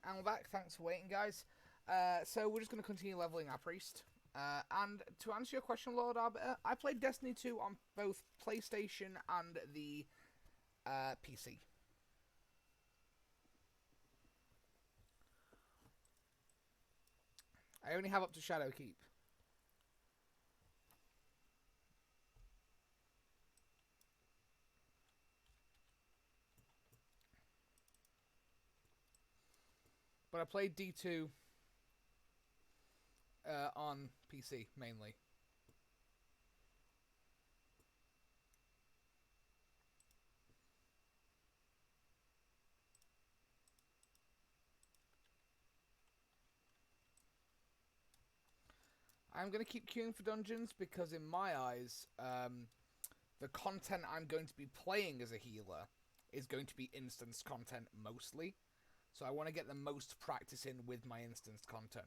And we're back. Thanks for waiting, guys. So we're just going to continue leveling our priest. And to answer your question, Lord Arbiter, I played Destiny 2 on both PlayStation and the PC. I only have up to Shadowkeep. But I played D2 on PC, mainly. I'm going to keep queuing for dungeons because in my eyes, the content I'm going to be playing as a healer is going to be instance content mostly. So I want to get the most practice in with my instance content.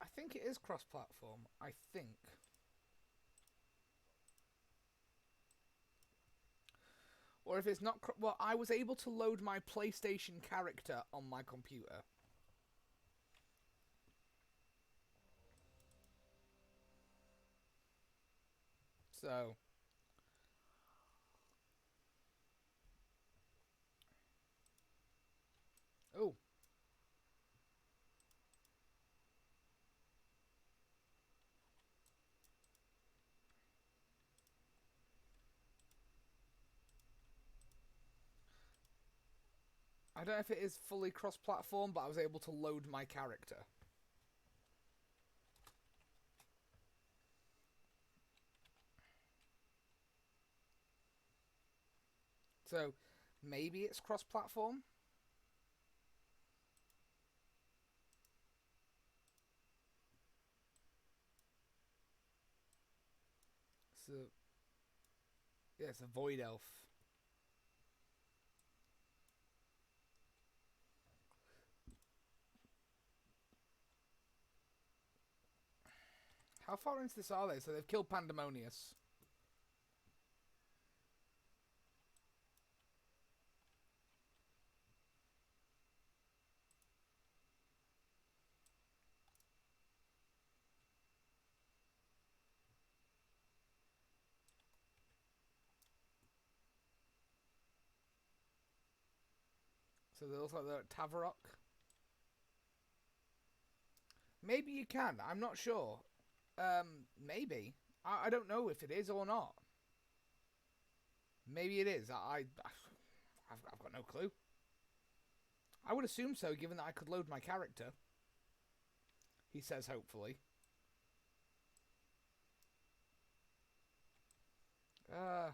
I think it is cross-platform. I think. Or if it's not... Well, I was able to load my PlayStation character on my computer. So... Oh. I don't know if it is fully cross-platform, but I was able to load my character. So, maybe it's cross-platform? So... Yeah, it's a Void Elf. How far into this are they? So they've killed Pandemonius. So they look like they're at Tavarok. Maybe you can. I'm not sure. Maybe. I don't know if it is or not. Maybe it is. I've got no clue. I would assume so, given that I could load my character. He says, hopefully. Uh...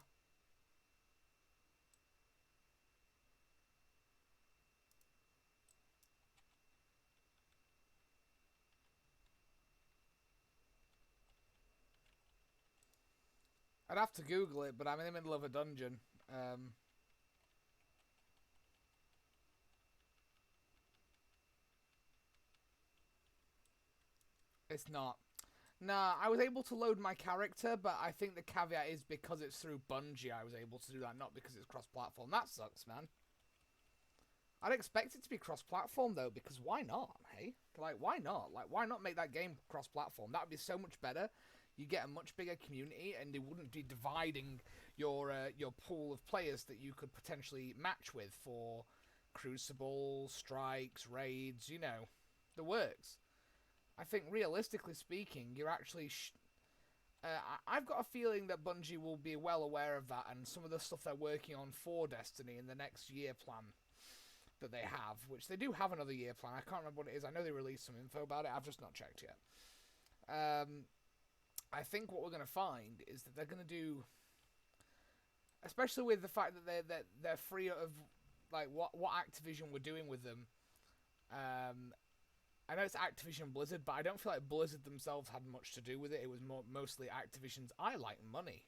I'd have to Google it, but I'm in the middle of a dungeon. It's not. Nah, I was able to load my character, but I think the caveat is because it's through Bungie I was able to do that, not because it's cross-platform. That sucks, man. I'd expect it to be cross-platform, though, because why not, hey? Like, why not? Like, why not make that game cross-platform? That would be so much better. You get a much bigger community, and they wouldn't be dividing your pool of players that you could potentially match with for Crucible, Strikes, Raids, you know, the works. I think, realistically speaking, you're actually... I've got a feeling that Bungie will be well aware of that, and some of the stuff they're working on for Destiny in the next year plan that they have, which they do have another year plan. I can't remember what it is. I know they released some info about it. I've just not checked yet. I think what we're going to find is that they're going to do, especially with the fact that they're free of like what Activision were doing with them. I know it's Activision Blizzard, but I don't feel like Blizzard themselves had much to do with it. It was mostly Activision's "I like money,"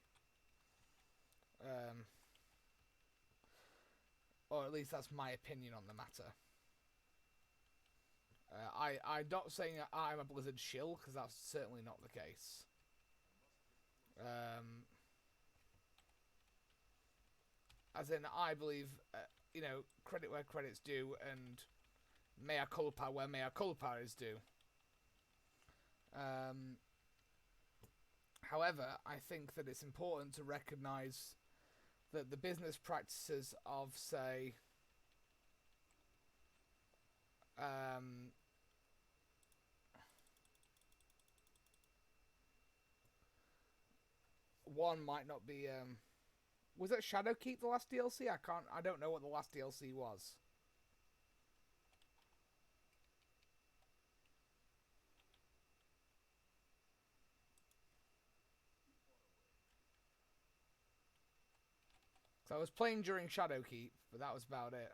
or at least that's my opinion on the matter. I'm not saying I'm a Blizzard shill, because that's certainly not the case. As in, I believe, credit where credit's due, and mea culpa where mea culpa is due. However, I think that it's important to recognise that the business practices of, say, one might not be. Was it Shadowkeep the last DLC? I don't know what the last DLC was. So I was playing during Shadowkeep, but that was about it.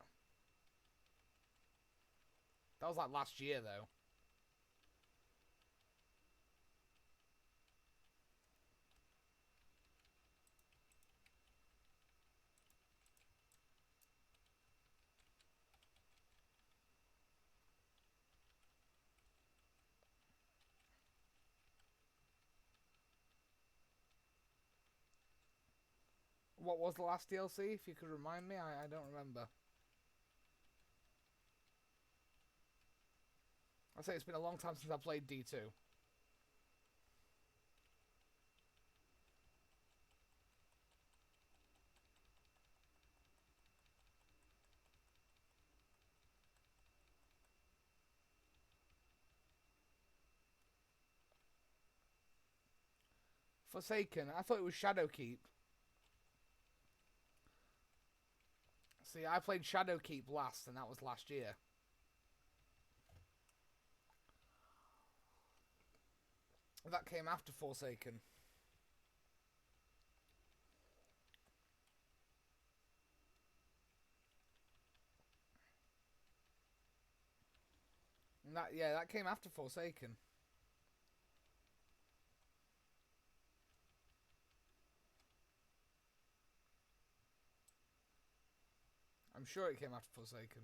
That was like last year, though. What was the last DLC? If you could remind me, I don't remember. I say it's been a long time since I played D2. Forsaken. I thought it was Shadowkeep. See, I played Shadowkeep last, and that was last year. That came after Forsaken. And that came after Forsaken. I'm sure it came after Forsaken.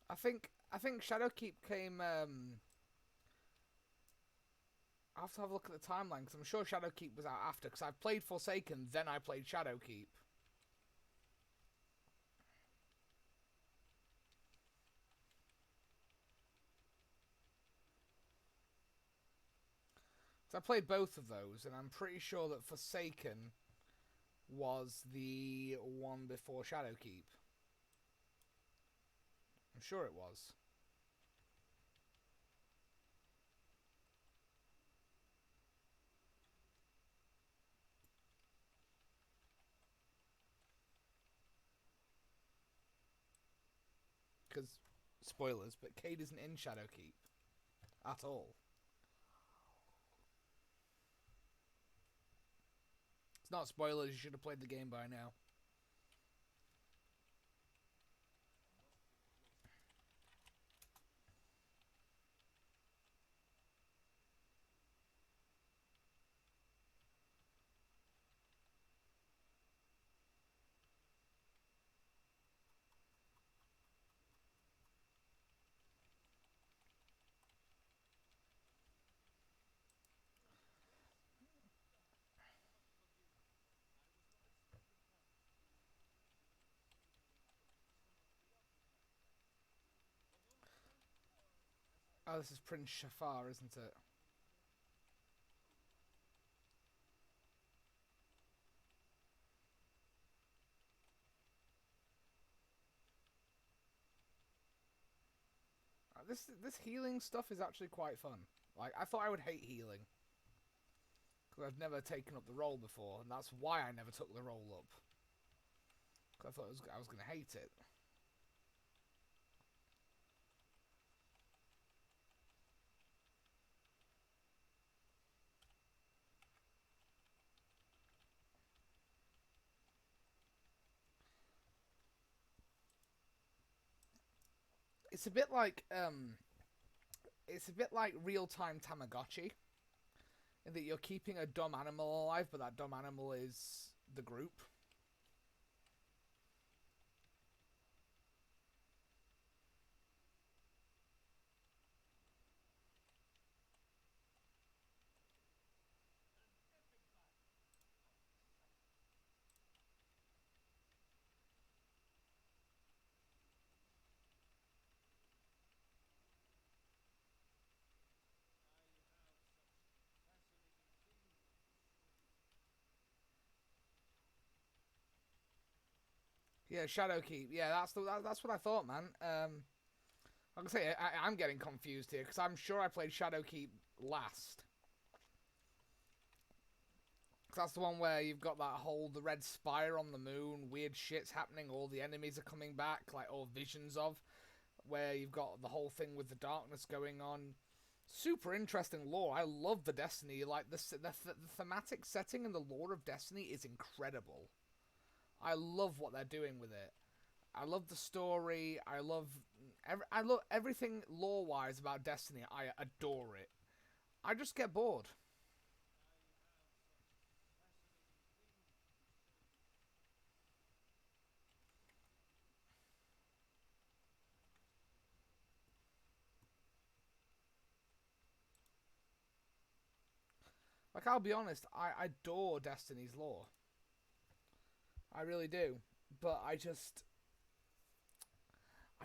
I think Shadowkeep came. I have to have a look at the timeline, because I'm sure Shadowkeep was out after. Because I played Forsaken, then I played Shadowkeep. So I played both of those, and I'm pretty sure that Forsaken was the one before Shadowkeep. I'm sure it was. Because, spoilers, but Cade isn't in Shadowkeep at all. It's not spoilers, you should have played the game by now. Oh, this is Prince Shafar, isn't it? This healing stuff is actually quite fun. Like, I thought I would hate healing, because I've never taken up the role before, and that's why I never took the role up. I thought I was going to hate it. It's a bit like real-time Tamagotchi, in that you're keeping a dumb animal alive, but that dumb animal is the group. Yeah, Shadowkeep. Yeah, that's what I thought, man. Like I say, I'm getting confused here because I'm sure I played Shadowkeep last. Cause that's the one where you've got that whole the red spire on the moon, weird shit's happening, all the enemies are coming back, like all visions of, where you've got the whole thing with the darkness going on. Super interesting lore. I love the Destiny. Like the thematic setting and the lore of Destiny is incredible. I love what they're doing with it. I love the story. I love everything lore wise about Destiny. I adore it. I just get bored. Like, I'll be honest, I adore Destiny's lore. I really do. But I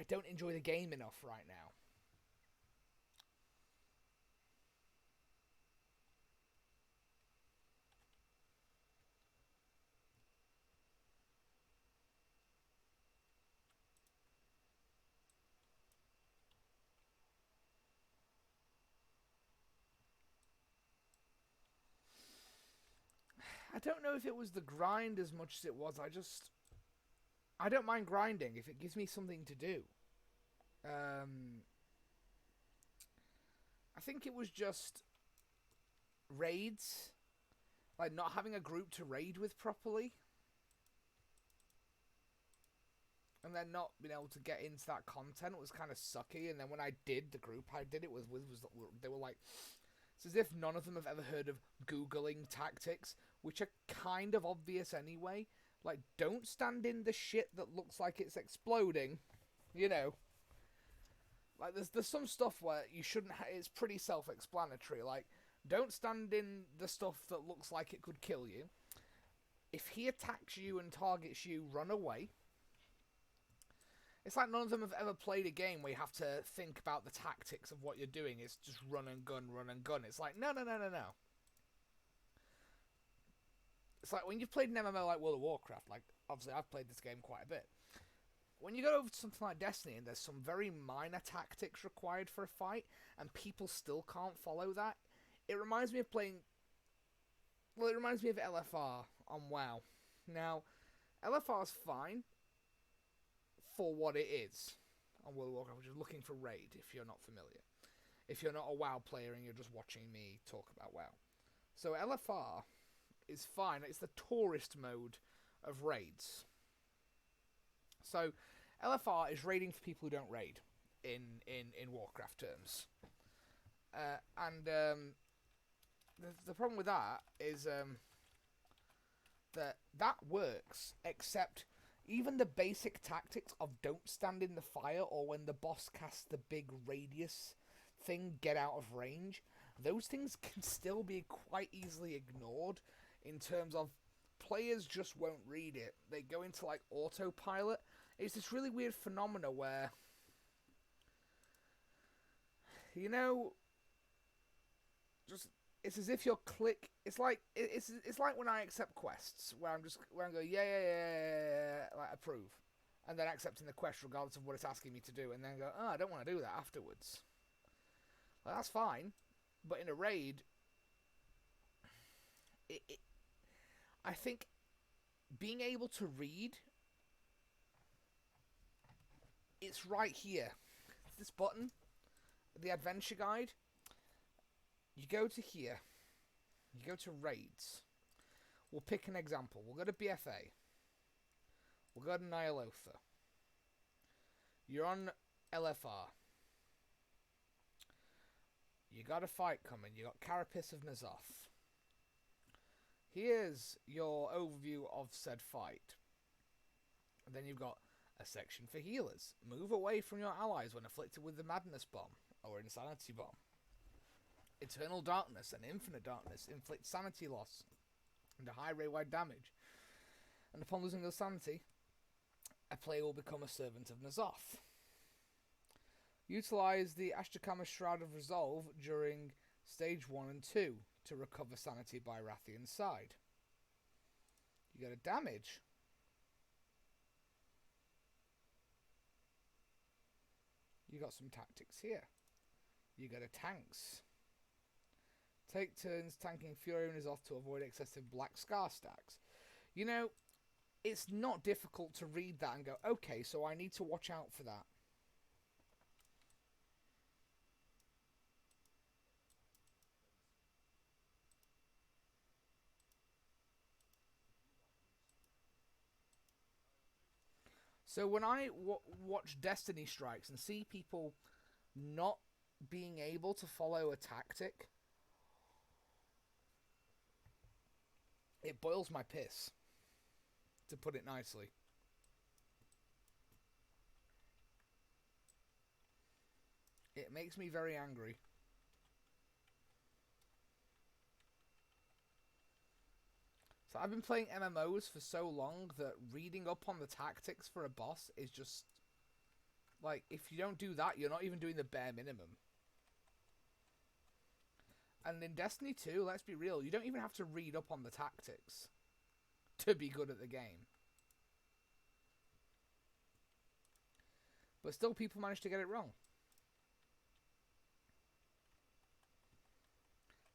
don't enjoy the game enough right now. I don't know if it was the grind as much as it was. I don't mind grinding if it gives me something to do. Um, I think it was just raids, like not having a group to raid with properly, and then not being able to get into that content was kind of sucky. And then when I did, the group I did it with was they were like, it's as if none of them have ever heard of Googling tactics, which are kind of obvious anyway. Like, don't stand in the shit that looks like it's exploding, you know. Like, there's some stuff where you shouldn't. It's pretty self-explanatory. Like, don't stand in the stuff that looks like it could kill you. If he attacks you and targets you, run away. It's like none of them have ever played a game where you have to think about the tactics of what you're doing. It's just run and gun, run and gun. It's like, no, no, no, no, no. It's like when you've played an MMO like World of Warcraft, like, obviously I've played this game quite a bit. When you go over to something like Destiny and there's some very minor tactics required for a fight, and people still can't follow that, it reminds me of playing... Well, it reminds me of LFR on WoW. Now, LFR's fine for what it is on World of Warcraft, which is looking for raid, if you're not familiar. If you're not a WoW player and you're just watching me talk about WoW. So LFR is fine. It's the tourist mode of raids. So LFR is raiding for people who don't raid in Warcraft terms. The problem with that is that works, except even the basic tactics of don't stand in the fire, or when the boss casts the big radius thing, get out of range, those things can still be quite easily ignored in terms of players just won't read it. They go into like autopilot. It's this really weird phenomena where, you know, just it's as if you're click. It's like when I accept quests where I'm going yeah, like approve, and then accepting the quest regardless of what it's asking me to do, and then go, oh, I don't want to do that afterwards. Like, that's fine, but in a raid, I think being able to read It's right here. This button, the adventure guide. You go to here. You go to raids. We'll pick an example. We'll go to BFA. We'll go to Nyalotha. You're on LFR. You got a fight coming. You got Carapace of N'Zoth. Here's your overview of said fight. And then you've got a section for healers. Move away from your allies when afflicted with the Madness Bomb or Insanity Bomb. Eternal Darkness and Infinite Darkness inflict sanity loss and a high rate-wide damage. And upon losing their sanity, a player will become a servant of N'Zoth. Utilize the Ashtakama Shroud of Resolve during Stage 1 and 2 to recover sanity by Rathian's side. You get a damage. You got some tactics here. You get a tanks. Take turns tanking Fury and N'Zoth to avoid excessive Black Scar stacks. You know, it's not difficult to read that and go, okay, so I need to watch out for that. So when I watch Destiny Strikes and see people not being able to follow a tactic, it boils my piss, to put it nicely. It makes me very angry. So I've been playing MMOs for so long that reading up on the tactics for a boss is just... like, if you don't do that, you're not even doing the bare minimum. And in Destiny 2, let's be real, you don't even have to read up on the tactics to be good at the game. But still, people manage to get it wrong.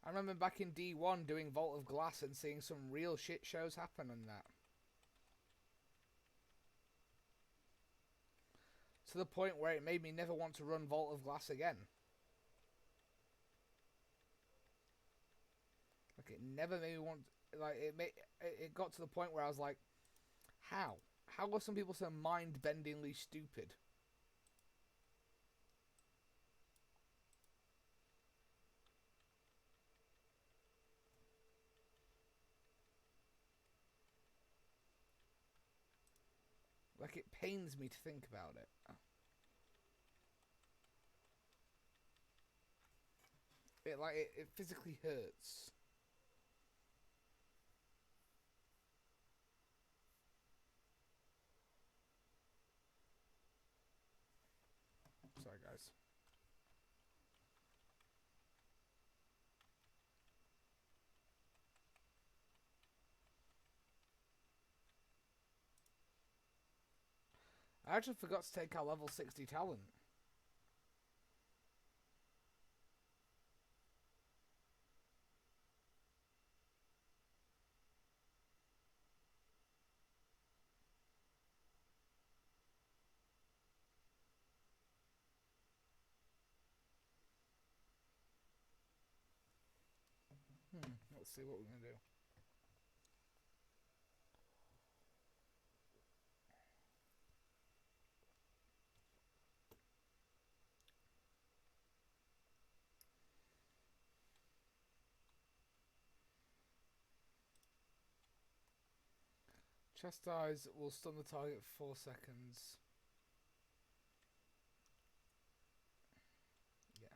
I remember back in D1 doing Vault of Glass and seeing some real shit shows happen on that. To the point where it made me never want to run Vault of Glass again. Like, it never made me want... like, it got to the point where I was like, how? How are some people so mind-bendingly stupid? Like, it pains me to think about it. It physically hurts. Sorry, guys. I actually forgot to take our level 60 talent. Let's see what we're going to do. Chastise will stun the target for 4 seconds. Yeah.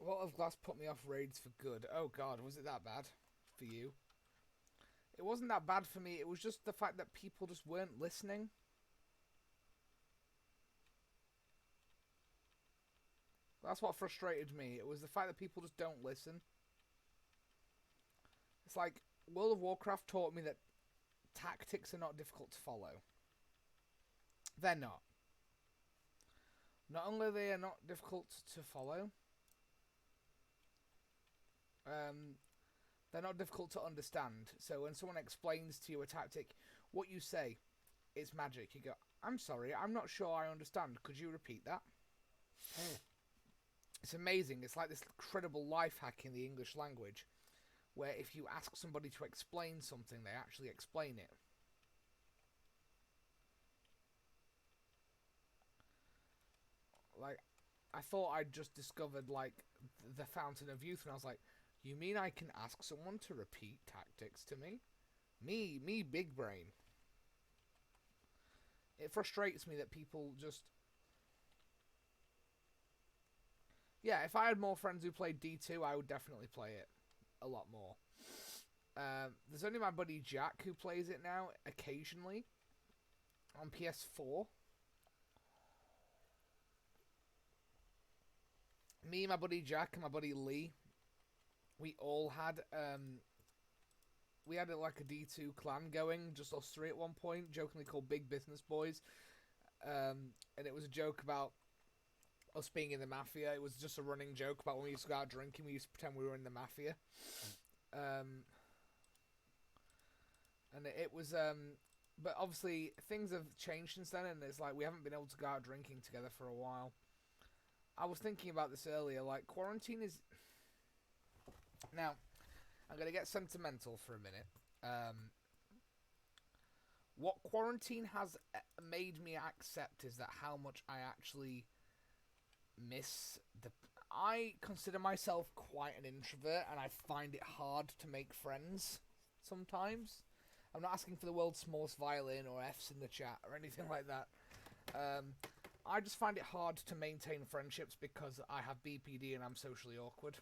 Vault of Glass put me off raids for good. Oh god, was it that bad for you? It wasn't that bad for me, it was just the fact that people just weren't listening. That's what frustrated me. It was the fact that people just don't listen. It's like, World of Warcraft taught me that tactics are not difficult to follow. They're not. Not only are they not difficult to follow, they're not difficult to understand. So when someone explains to you a tactic, what you say is magic. You go, I'm sorry, I'm not sure I understand. Could you repeat that? It's amazing. It's like this incredible life hack in the English language, where if you ask somebody to explain something, they actually explain it. Like, I thought I'd just discovered, like, the fountain of youth, and I was like, you mean I can ask someone to repeat tactics to me? Me, big brain. It frustrates me that people just... Yeah, if I had more friends who played D2, I would definitely play it a lot more. There's only my buddy Jack who plays it now, occasionally, on PS4. Me, my buddy Jack, and my buddy Lee, we all had we had like a D2 clan going, just us three at one point, jokingly called Big Business Boys. And it was a joke about us being in the mafia. It was just a running joke about when we used to go out drinking, we used to pretend we were in the mafia. And it was but obviously things have changed since then, and it's like we haven't been able to go out drinking together for a while. I was thinking about this earlier, like, quarantine is... Now, I'm going to get sentimental for a minute. What quarantine has made me accept is that how much I actually miss the... I consider myself quite an introvert, and I find it hard to make friends sometimes. I'm not asking for the world's smallest violin or F's in the chat or anything like that. I just find it hard to maintain friendships because I have BPD and I'm socially awkward.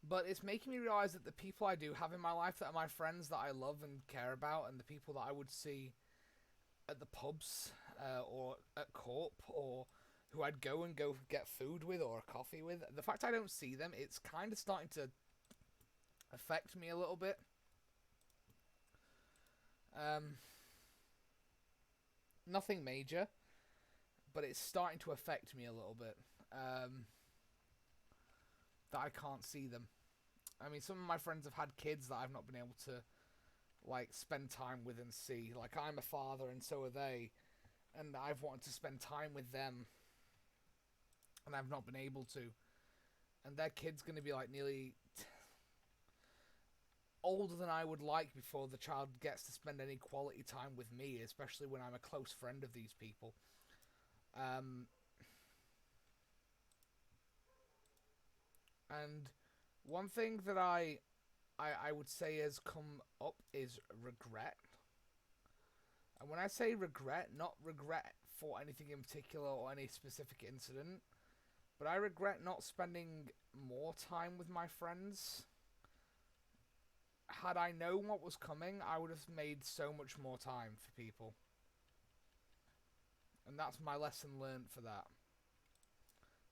But it's making me realise that the people I do have in my life that are my friends that I love and care about, and the people that I would see at the pubs or at Corp, or who I'd go get food with or a coffee with, the fact I don't see them, it's kind of starting to affect me a little bit. Nothing major, but it's starting to affect me a little bit. That I can't see them. I mean, some of my friends have had kids that I've not been able to, like, spend time with and see. Like, I'm a father and so are they, and I've wanted to spend time with them, and I've not been able to. And their kid's going to be, like, nearly older than I would like before the child gets to spend any quality time with me, especially when I'm a close friend of these people. And one thing that I would say has come up is regret. And when I say regret, not regret for anything in particular or any specific incident, but I regret not spending more time with my friends. Had I known what was coming, I would have made so much more time for people. And that's my lesson learned for that.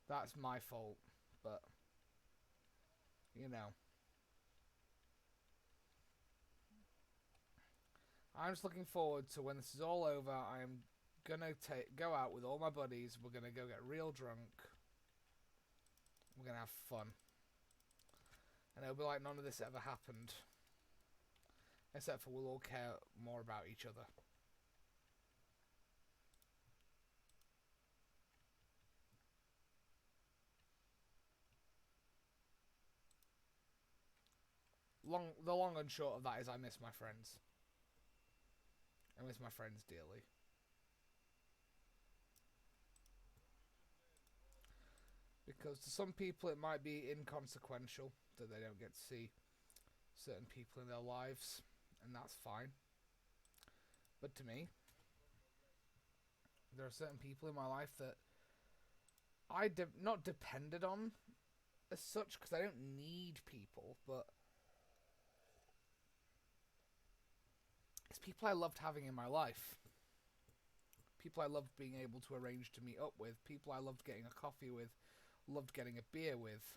That's my fault, but, you know. I'm just looking forward to when this is all over. I'm gonna go out with all my buddies. We're gonna go get real drunk. We're gonna have fun. And it'll be like none of this ever happened. Except for we'll all care more about each other. The long and short of that is I miss my friends. I miss my friends dearly. Because to some people it might be inconsequential that they don't get to see certain people in their lives, and that's fine. But to me, there are certain people in my life that I not depended on as such, because I don't need people, but it's people I loved having in my life. People I loved being able to arrange to meet up with. People I loved getting a coffee with. Loved getting a beer with.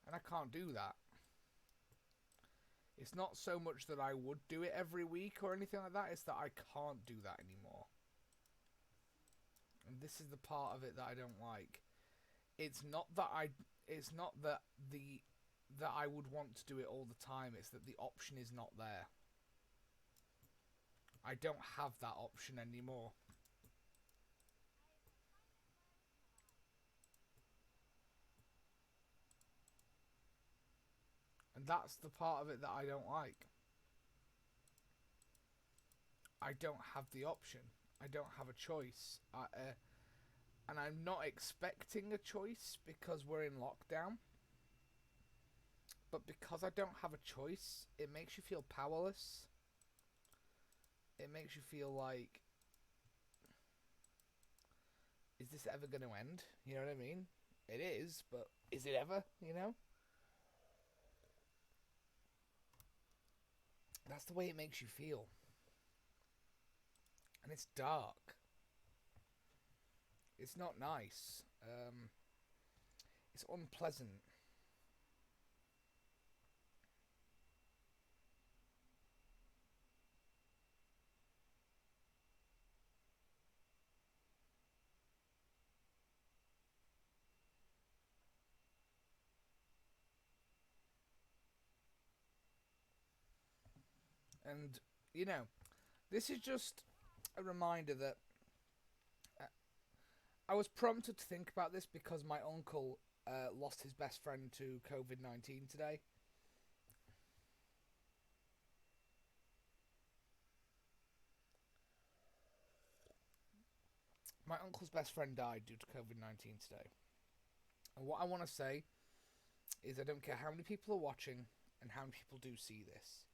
And I can't do that. It's not so much that I would do it every week or anything like that. It's that I can't do that anymore. And this is the part of it that I don't like. It's not that the that I would want to do it all the time. It's that the option is not there. I don't have that option anymore. And that's the part of it that I don't like. I don't have the option. I don't have a choice. And I'm not expecting a choice because we're in lockdown. But because I don't have a choice, it makes you feel powerless. It makes you feel like, is this ever going to end? You know what I mean? It is, but is it ever? You know? That's the way it makes you feel. And it's dark. It's not nice. It's unpleasant. And, you know, this is just a reminder that I was prompted to think about this because my uncle lost his best friend to COVID-19 today. My uncle's best friend died due to COVID-19 today. And what I want to say is I don't care how many people are watching and how many people do see this.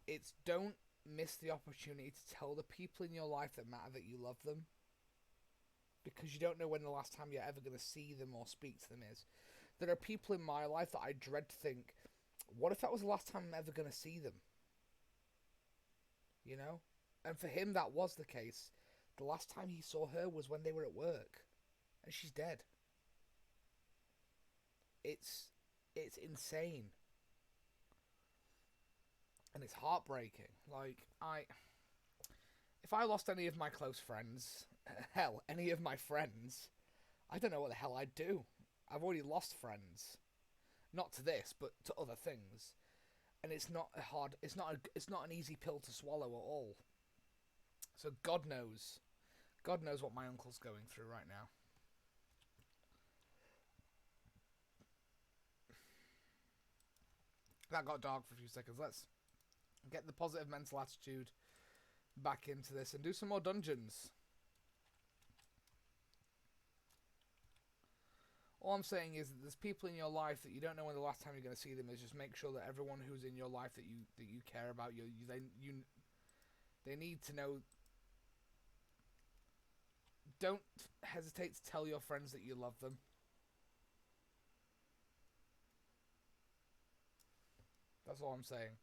It's don't miss the opportunity to tell the people in your life that matter that you love them. Because you don't know when the last time you're ever going to see them or speak to them is. There are people in my life that I dread to think, what if that was the last time I'm ever going to see them? You know? And for him, that was the case. The last time he saw her was when they were at work. And she's dead. It's insane. And it's heartbreaking. Like, if I lost any of my close friends, hell, any of my friends, I don't know what the hell I'd do. I've already lost friends. Not to this, but to other things. And it's not it's not an easy pill to swallow at all. So God knows what my uncle's going through right now. That got dark for a few seconds. Let's get the positive mental attitude back into this and do some more dungeons. All I'm saying is that there's people in your life that you don't know when the last time you're going to see them is. Just make sure that everyone who's in your life that you care about, they need to know. Don't hesitate to tell your friends that you love them. That's all I'm saying.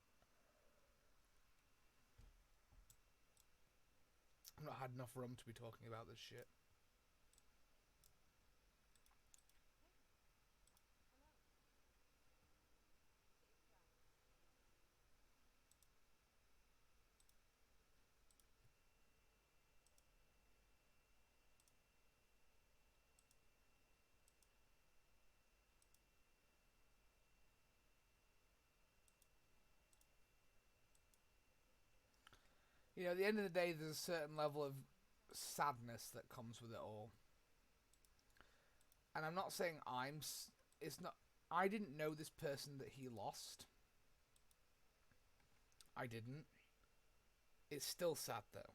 I've not had enough rum to be talking about this shit. You know, at the end of the day, there's a certain level of sadness that comes with it all. And I'm not saying it's not. I didn't know this person that he lost. I didn't. It's still sad though.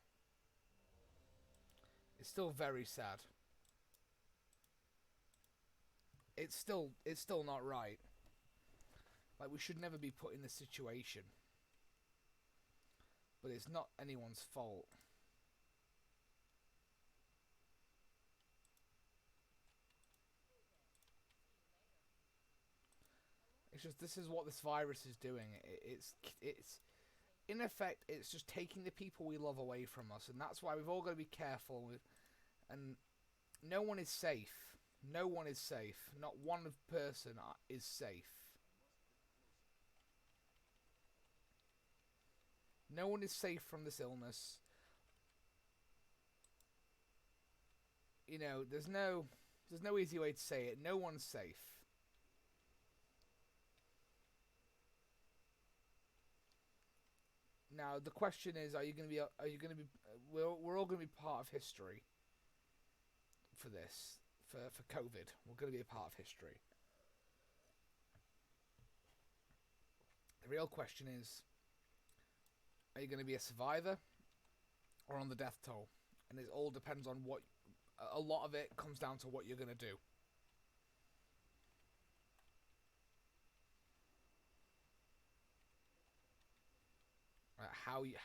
It's still very sad. It's still not right. Like, we should never be put in this situation. But it's not anyone's fault. It's just, this is what this virus is doing. It's in effect, it's just taking the people we love away from us, and that's why we've all got to be careful with. And no one is safe. No one is safe. Not one person is safe. No one is safe from this illness. You know, there's no easy way to say it. No one's safe. Now the question is, are you going to be? Are you going to be? We're all going to be part of history for this. For COVID, we're going to be a part of history. The real question is, are you going to be a survivor or on the death toll? And it all depends on what. A lot of it comes down to what you're going to do.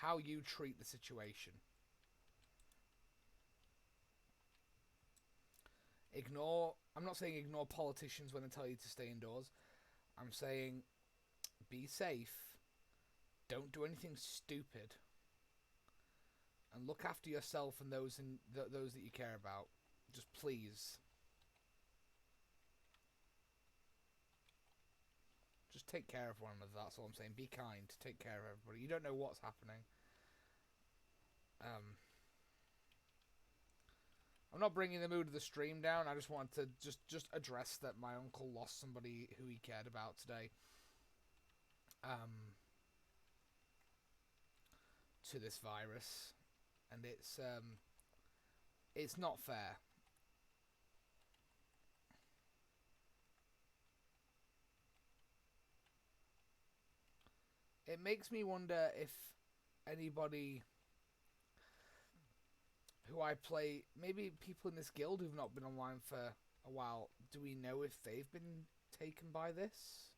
How you treat the situation. I'm not saying ignore politicians when they tell you to stay indoors. I'm saying be safe. Don't do anything stupid. And look after yourself and those that you care about. Just please. Just take care of one another. That's all I'm saying. Be kind. Take care of everybody. You don't know what's happening. I'm not bringing the mood of the stream down. I just wanted to just address that my uncle lost somebody who he cared about today. To this virus, and it's not fair. It makes me wonder if anybody who I play, maybe people in this guild who've not been online for a while, do we know if they've been taken by this?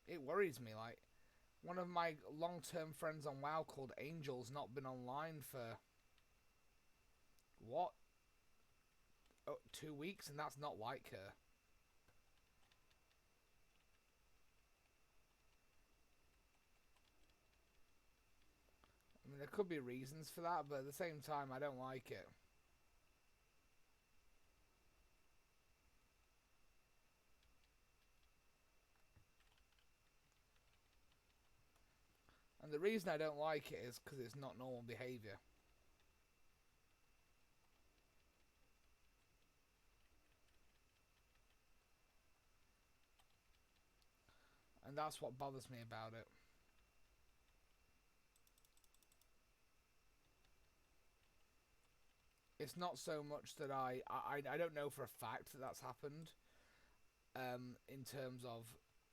It worries me. Like, one of my long-term friends on WoW called Angel's not been online for what? 2 weeks, and that's not like her. I mean, there could be reasons for that, but at the same time, I don't like it. And the reason I don't like it is because it's not normal behaviour. And that's what bothers me about it. It's not so much that I don't know for a fact that that's happened. In terms of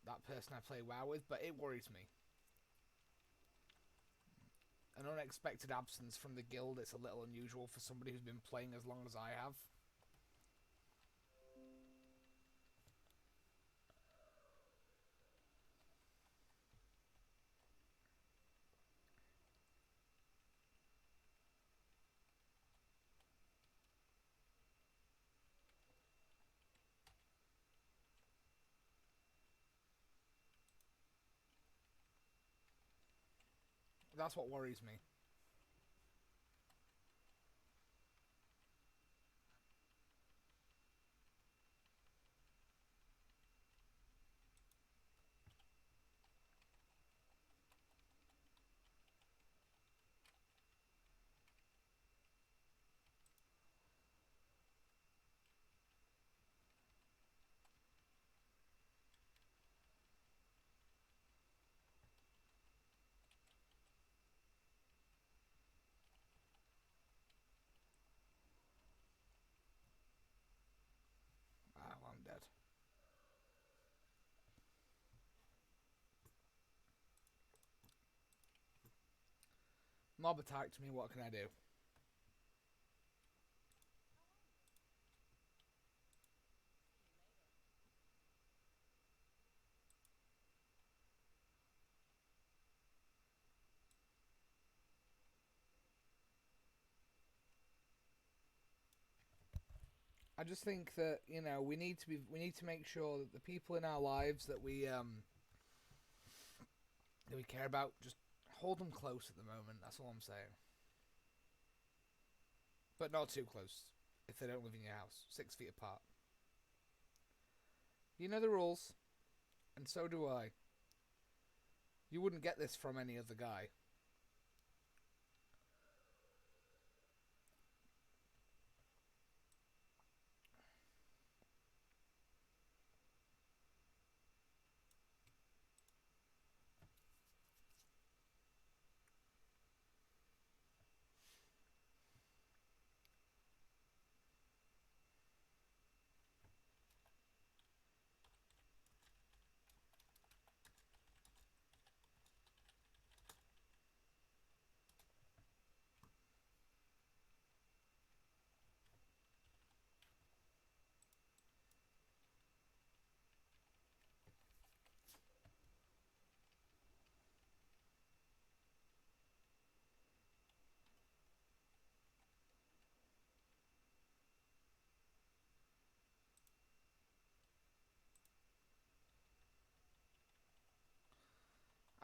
that person I play WoW with, but it worries me. An unexpected absence from the guild, it's a little unusual for somebody who's been playing as long as I have. That's what worries me. Oh, I'm dead. Mob attacked me, what can I do? I just think that, you know, we need to make sure that the people in our lives that we care about, just hold them close at the moment. That's all I'm saying. But not too close if they don't live in your house. 6 feet apart. You know the rules, and so do I. You wouldn't get this from any other guy.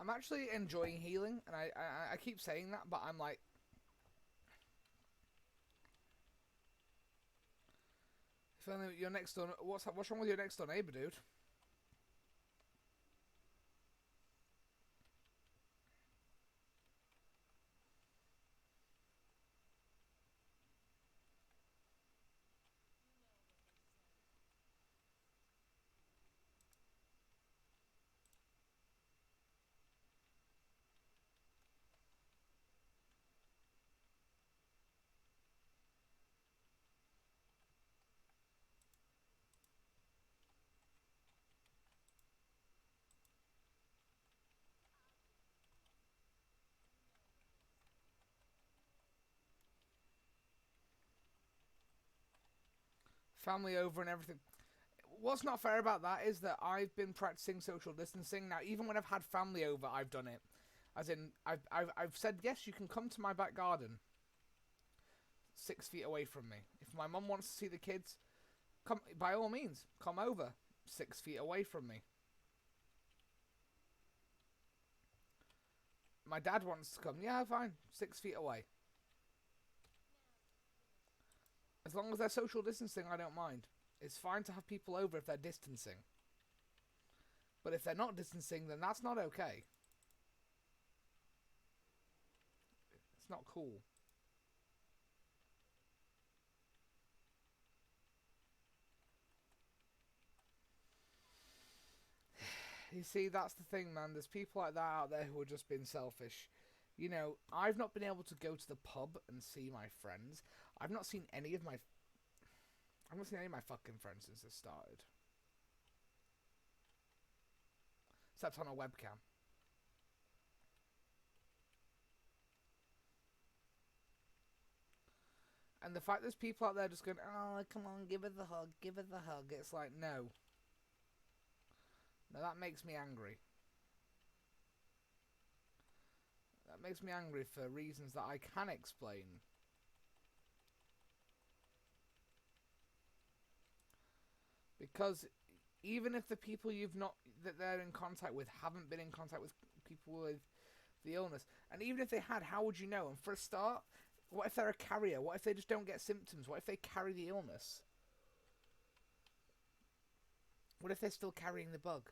I'm actually enjoying healing, and I keep saying that, but I'm like, if only your next door. What's wrong with your next door neighbor, dude? Family over and everything. What's not fair about that is that I've been practicing social distancing. Now, even when I've had family over, I've done it. As in, I've said, yes, you can come to my back garden, 6 feet away from me. If my mum wants to see the kids, come, by all means, come over, 6 feet away from me. My dad wants to come, yeah, fine, 6 feet away. As long as they're social distancing, I don't mind. It's fine to have people over if they're distancing. But if they're not distancing, then that's not okay. It's not cool. You see, that's the thing, man. There's people like that out there who are just being selfish. You know, I've not been able to go to the pub and see my friends. I've not seen any of my... I've not seen any of my fucking friends since this started. Except on a webcam. And the fact there's people out there just going, oh, come on, give her the hug, give her the hug. It's like, no. No, that makes me angry. That makes me angry for reasons that I can explain. Because even if the people you've not that they're in contact with haven't been in contact with people with the illness, and even if they had, how would you know? And for a start, what if they're a carrier? What if they just don't get symptoms? What if they carry the illness? What if they're still carrying the bug?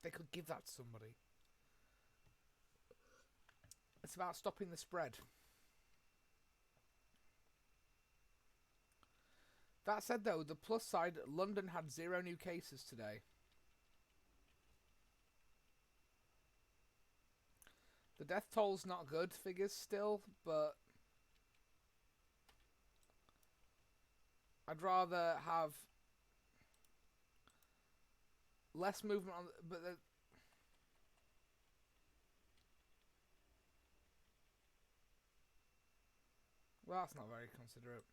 They could give that to somebody. It's about stopping the spread. That said, though, the plus side, London had 0 new cases today. The death toll's not good figures still, but I'd rather have less movement on. But well, that's not very considerate.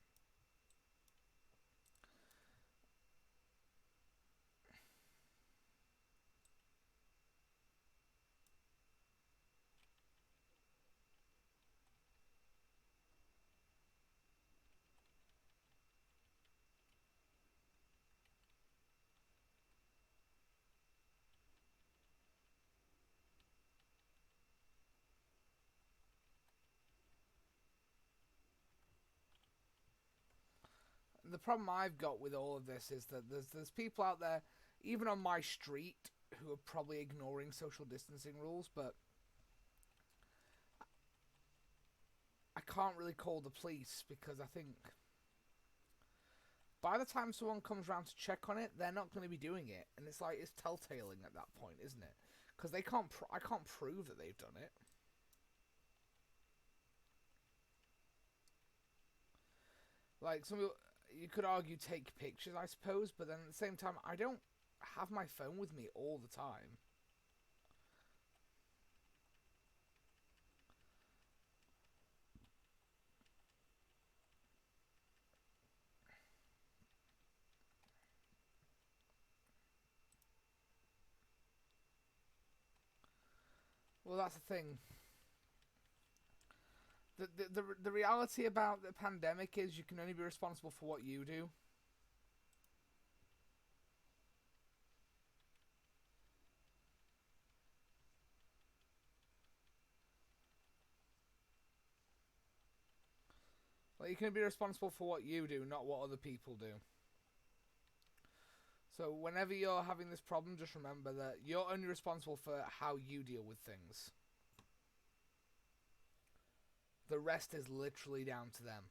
The problem I've got with all of this is that there's people out there, even on my street, who are probably ignoring social distancing rules, but I can't really call the police because I think by the time someone comes around to check on it, they're not going to be doing it, and it's like it's telltaling at that point, isn't it? Because they can't, I can't prove that they've done it. Like some people, you could argue take pictures, I suppose, but then at the same time, I don't have my phone with me all the time. Well, that's the thing. The reality about the pandemic is you can only be responsible for what you do. Like, you can be responsible for what you do, not what other people do. So whenever you're having this problem, just remember that you're only responsible for how you deal with things. The rest is literally down to them.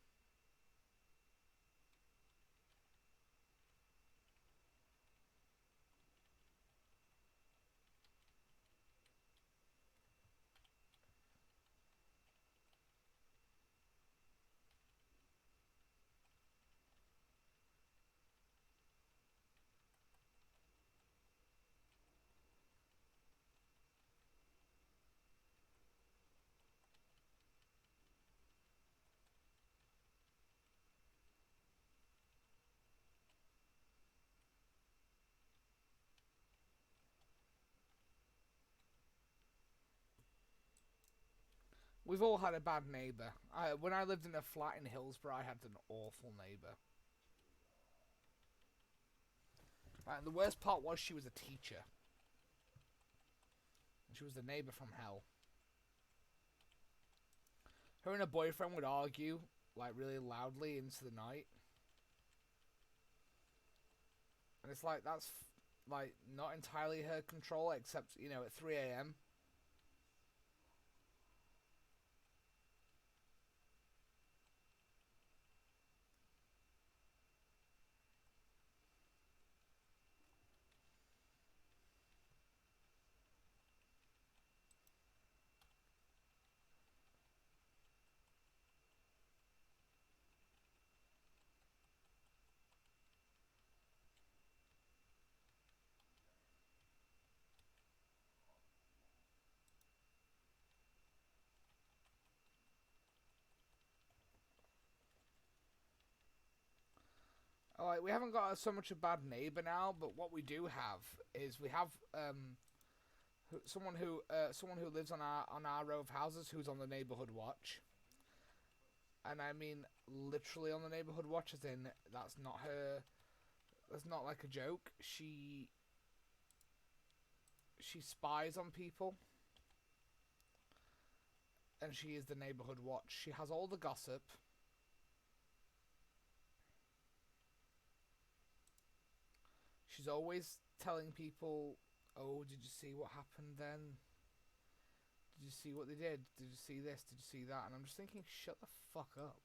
We've all had a bad neighbour. When I lived in a flat in Hillsborough, I had an awful neighbour. And the worst part was she was a teacher. And she was the neighbour from hell. Her and her boyfriend would argue, like, really loudly into the night. And it's like, that's, like, not entirely her control, except, you know, at 3 a.m. Like, we haven't got so much a bad neighbour now, but what we do have is we have someone who lives on our row of houses who's on the neighbourhood watch. And I mean literally on the neighbourhood watch, as in that's not her. That's not like a joke. She spies on people, and she is the neighbourhood watch. She has all the gossip. She's always telling people, "Oh, did you see what happened then? Did you see what they did? Did you see this? Did you see that?" And I'm just thinking, shut the fuck up.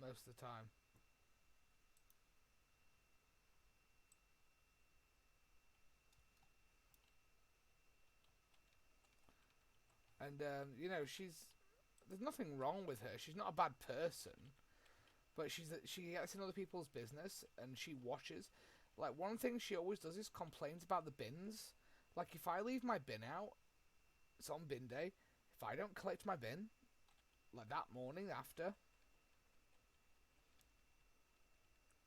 Most of the time. And, you know, there's nothing wrong with her. She's not a bad person. But she gets in other people's business, and she watches. Like, one thing she always does is complains about the bins. Like, if I leave my bin out, it's on bin day. If I don't collect my bin, like that morning after,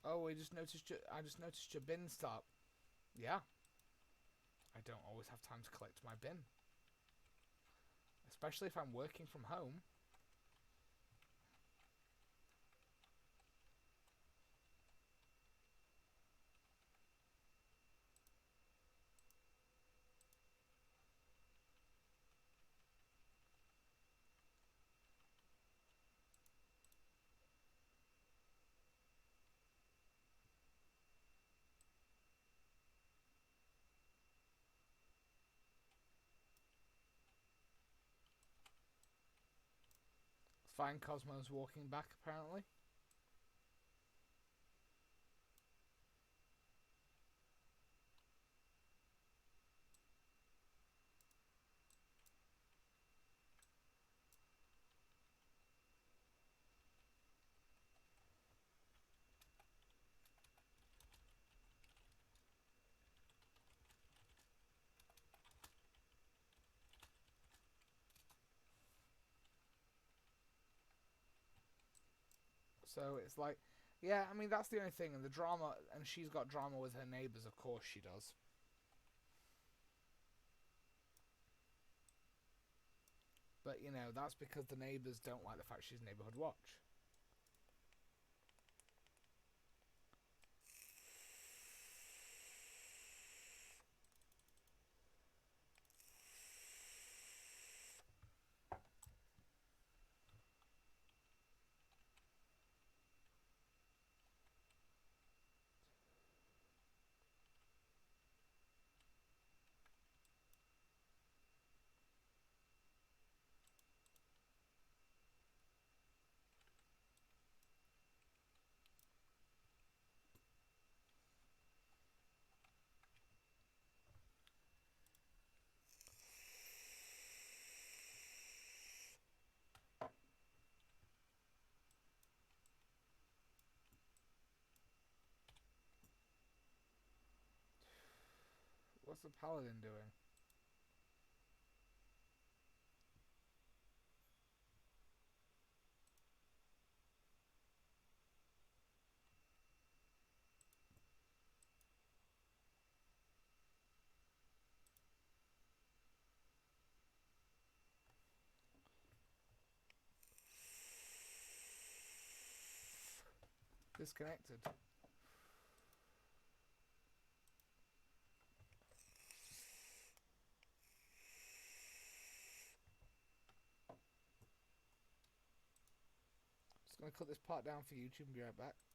"Oh, I just noticed your bin stop." Yeah, I don't always have time to collect my bin, especially if I'm working from home. Fine, Cosmo's walking back apparently. So it's like, yeah, I mean, that's the only thing. And the drama, and she's got drama with her neighbours, of course she does. But, you know, that's because the neighbours don't like the fact she's neighbourhood watch. What's the paladin doing? Disconnected. Just gonna cut this part down for YouTube and be right back.